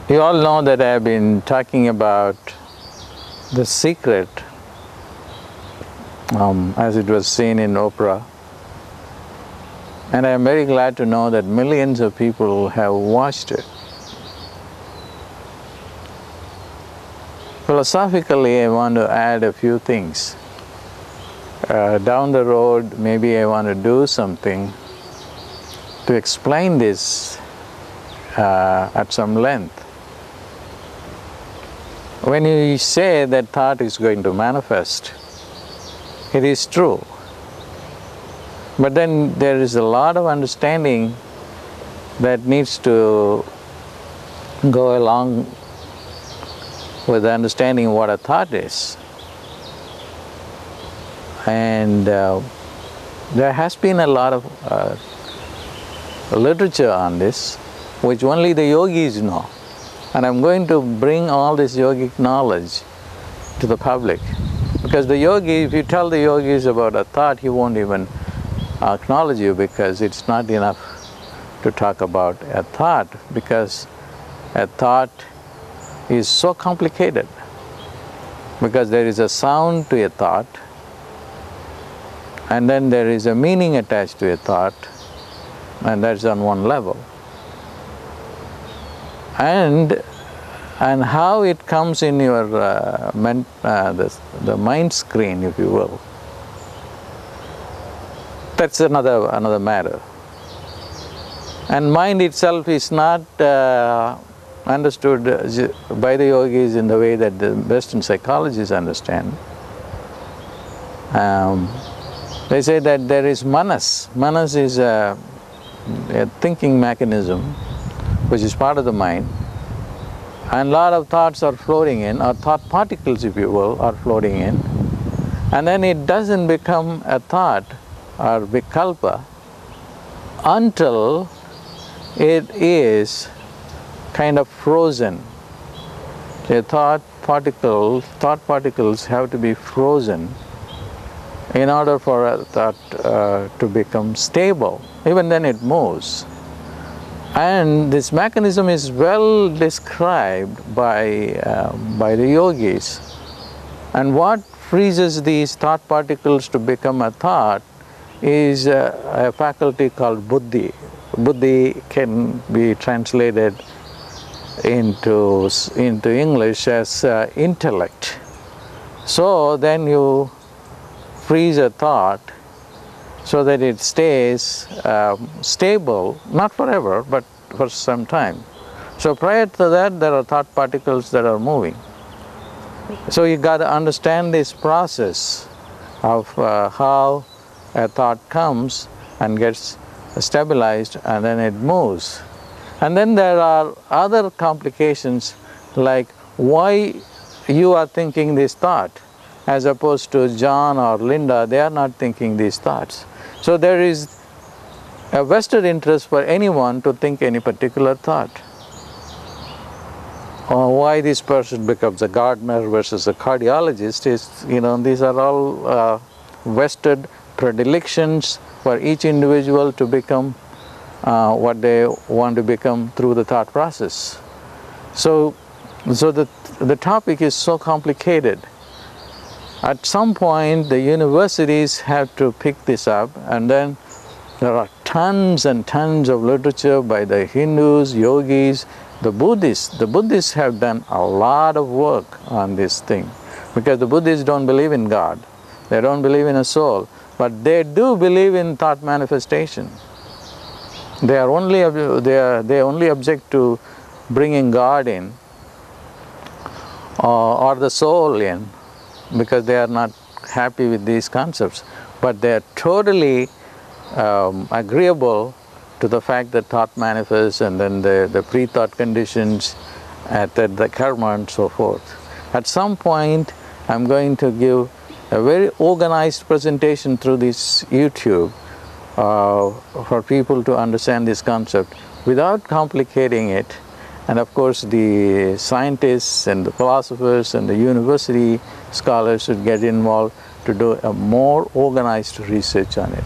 You all know that I have been talking about the secret, as it was seen in Oprah, and I am very glad to know that millions of people have watched it. Philosophically, I want to add a few things. Down the road, maybe I want to do something to explain this at some length. When you say that thought is going to manifest, it is true. But then there is a lot of understanding that needs to go along with understanding what a thought is. And there has been a lot of literature on this, which only the yogis know. And I'm going to bring all this yogic knowledge to the public. Because the yogi, if you tell the yogis about a thought, he won't even acknowledge you, because it's not enough to talk about a thought, because a thought is so complicated. Because there is a sound to a thought, and then there is a meaning attached to a thought, and that's on one level. And how it comes in your the mind screen, if you will, that's another matter. And mind itself is not understood by the yogis in the way that the Western psychologists understand. They say that there is manas. Manas is a thinking mechanism which is part of the mind, and a lot of thoughts are floating in, or thought particles, if you will, are floating in, and then it doesn't become a thought or vikalpa until it is kind of frozen. The thought particles have to be frozen in order for a thought to become stable. Even then it moves. And this mechanism is well described by the yogis. And what freezes these thought particles to become a thought is a faculty called buddhi. Buddhi can be translated into English as intellect. So then you freeze a thought so that it stays stable, not forever, but for some time. So prior to that, there are thought particles that are moving. So you got to understand this process of how a thought comes and gets stabilized, and then it moves. And then there are other complications, like why you are thinking this thought, as opposed to John or Linda. They are not thinking these thoughts. So there is a vested interest for anyone to think any particular thought. Or why this person becomes a gardener versus a cardiologist is, these are all vested predilections for each individual to become what they want to become through the thought process. So the topic is so complicated. At some point, the universities have to pick this up, and then there are tons and tons of literature by the Hindus, yogis, the Buddhists. The Buddhists have done a lot of work on this thing, because the Buddhists don't believe in God, they don't believe in a soul, but they do believe in thought manifestation. They only object to bringing God in or the soul in, because they are not happy with these concepts. But they are totally agreeable to the fact that thought manifests, and then the pre-thought conditions, the karma and so forth. At some point, I'm going to give a very organized presentation through this YouTube for people to understand this concept without complicating it. And of course, the scientists and the philosophers and the university scholars should get involved to do a more organized research on it.